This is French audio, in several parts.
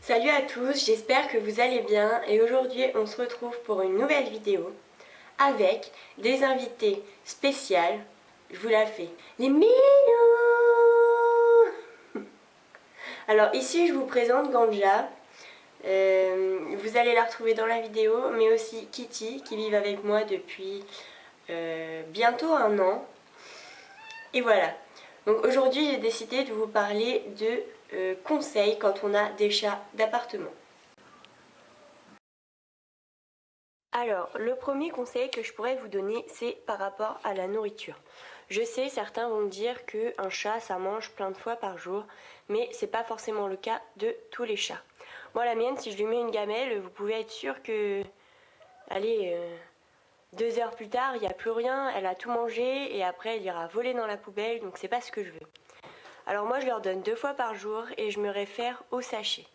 Salut à tous, j'espère que vous allez bien et aujourd'hui on se retrouve pour une nouvelle vidéo avec des invités spéciales. Je vous la fais. Les Minous. Alors ici je vous présente Ganja. Vous allez la retrouver dans la vidéo, mais aussi Kitty qui vit avec moi depuis bientôt un an. Et voilà. Donc aujourd'hui j'ai décidé de vous parler de conseils quand on a des chats d'appartement. Alors, le premier conseil que je pourrais vous donner, c'est par rapport à la nourriture. Je sais, certains vont me dire qu'un chat, ça mange plein de fois par jour, mais c'est pas forcément le cas de tous les chats. Moi, la mienne, si je lui mets une gamelle, vous pouvez être sûr que, allez, 2 heures plus tard, il n'y a plus rien, elle a tout mangé, et après, elle ira voler dans la poubelle, donc c'est pas ce que je veux. Alors moi, je leur donne 2 fois par jour, et je me réfère au sachet.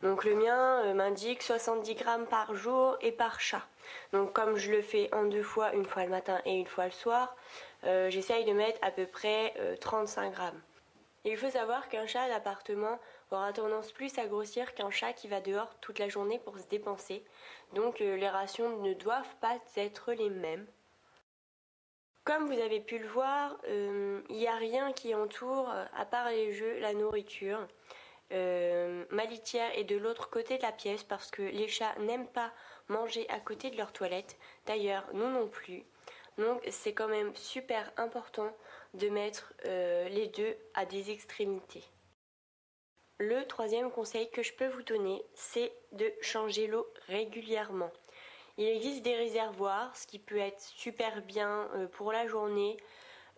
Donc le mien m'indique 70 grammes par jour et par chat. Donc comme je le fais en 2 fois, une fois le matin et une fois le soir, j'essaye de mettre à peu près 35 grammes. Et il faut savoir qu'un chat d'appartement aura tendance plus à grossir qu'un chat qui va dehors toute la journée pour se dépenser. Donc les rations ne doivent pas être les mêmes. Comme vous avez pu le voir, il n'y a rien qui entoure, à part les jeux, la nourriture. Ma litière est de l'autre côté de la pièce parce que les chats n'aiment pas manger à côté de leur toilette. D'ailleurs, nous non plus. Donc c'est quand même super important de mettre les deux à des extrémités. Le troisième conseil que je peux vous donner, c'est de changer l'eau régulièrement. Il existe des réservoirs, ce qui peut être super bien pour la journée.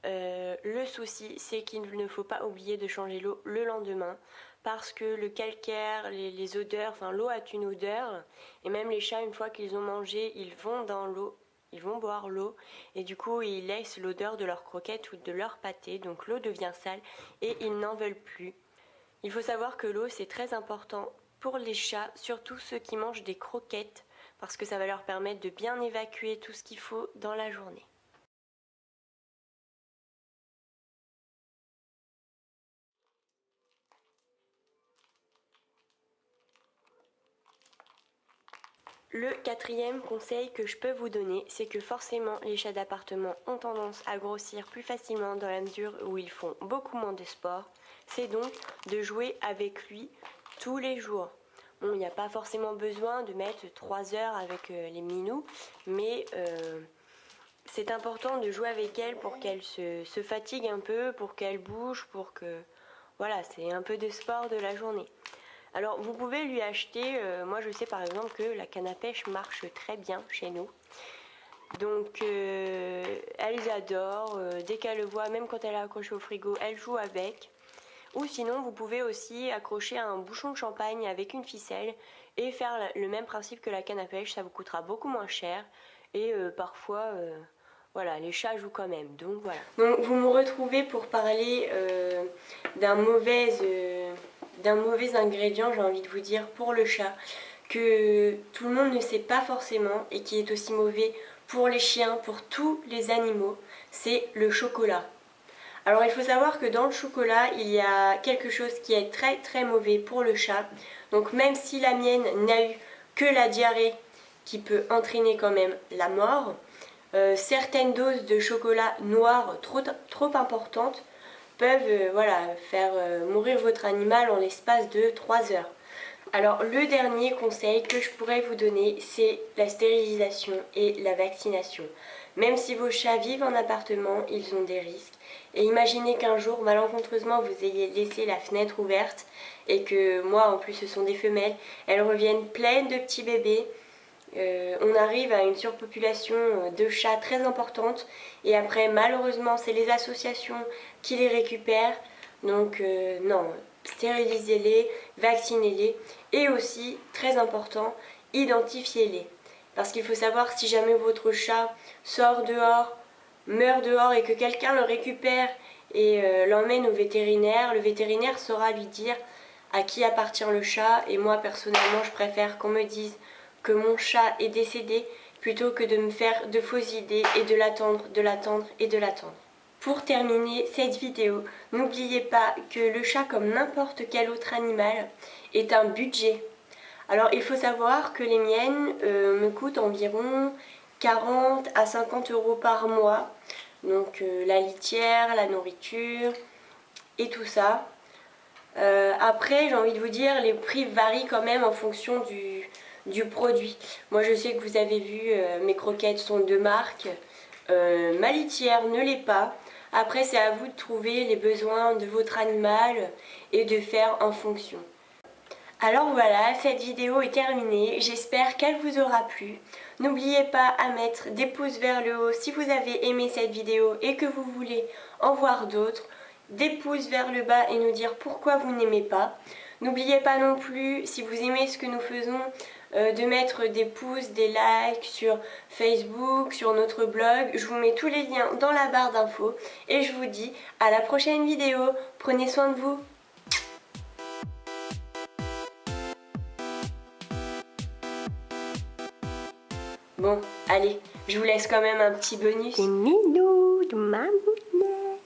Le souci, c'est qu'il ne faut pas oublier de changer l'eau le lendemain parce que le calcaire, les odeurs, enfin l'eau a une odeur et même les chats, une fois qu'ils ont mangé, ils vont dans l'eau, ils vont boire l'eau et du coup ils laissent l'odeur de leur croquette ou de leur pâté, donc l'eau devient sale et ils n'en veulent plus. Il faut savoir que l'eau c'est très important pour les chats, surtout ceux qui mangent des croquettes parce que ça va leur permettre de bien évacuer tout ce qu'il faut dans la journée. Le quatrième conseil que je peux vous donner, c'est que forcément les chats d'appartement ont tendance à grossir plus facilement dans la mesure où ils font beaucoup moins de sport. C'est donc de jouer avec lui tous les jours. Bon, il n'y a pas forcément besoin de mettre 3 heures avec les minous, mais c'est important de jouer avec elle pour qu'elle se fatigue un peu, pour qu'elle bouge, pour que... Voilà, c'est un peu de sport de la journée. Alors vous pouvez lui acheter, moi je sais par exemple que la canne à pêche marche très bien chez nous. Donc elle adore, dès qu'elle le voit, même quand elle est accrochée au frigo, elle joue avec. Ou sinon vous pouvez aussi accrocher un bouchon de champagne avec une ficelle et faire le même principe que la canne à pêche, ça vous coûtera beaucoup moins cher. Et parfois, voilà, les chats jouent quand même, donc voilà. Donc vous me retrouvez pour parler d'un mauvais ingrédient, j'ai envie de vous dire, pour le chat, que tout le monde ne sait pas forcément et qui est aussi mauvais pour les chiens, pour tous les animaux, c'est le chocolat. Alors il faut savoir que dans le chocolat, il y a quelque chose qui est très très mauvais pour le chat. Donc même si la mienne n'a eu que la diarrhée qui peut entraîner quand même la mort, certaines doses de chocolat noir trop importantes peuvent voilà, faire mourir votre animal en l'espace de 3 heures. Alors le dernier conseil que je pourrais vous donner, c'est la stérilisation et la vaccination. Même si vos chats vivent en appartement, ils ont des risques. Et imaginez qu'un jour, malencontreusement, vous ayez laissé la fenêtre ouverte et que moi, en plus, ce sont des femelles, elles reviennent pleines de petits bébés. On arrive à une surpopulation de chats très importante et après malheureusement c'est les associations qui les récupèrent, donc non, stérilisez-les, vaccinez-les et aussi très important, identifiez-les parce qu'il faut savoir si jamais votre chat sort dehors, meurt dehors et que quelqu'un le récupère et l'emmène au vétérinaire, le vétérinaire saura lui dire à qui appartient le chat et moi personnellement je préfère qu'on me dise que mon chat est décédé plutôt que de me faire de fausses idées et de l'attendre, de l'attendre et de l'attendre. Pour terminer cette vidéo, n'oubliez pas que le chat, comme n'importe quel autre animal, est un budget. Alors il faut savoir que les miennes me coûtent environ 40 à 50 € par mois. Donc la litière, la nourriture et tout ça. Après, j'ai envie de vous dire, les prix varient quand même en fonction du produit. Moi je sais que vous avez vu, mes croquettes sont de marque. Ma litière ne l'est pas. Après, c'est à vous de trouver les besoins de votre animal et de faire en fonction. Alors voilà, cette vidéo est terminée, j'espère qu'elle vous aura plu. N'oubliez pas à mettre des pouces vers le haut si vous avez aimé cette vidéo et que vous voulez en voir d'autres. Des pouces vers le bas et nous dire pourquoi vous n'aimez pas. N'oubliez pas non plus, si vous aimez ce que nous faisons, de mettre des pouces, des likes sur Facebook, sur notre blog. Je vous mets tous les liens dans la barre d'infos et je vous dis à la prochaine vidéo. Prenez soin de vous. Bon, allez, je vous laisse quand même un petit bonus. C'est Minou de ma mounette.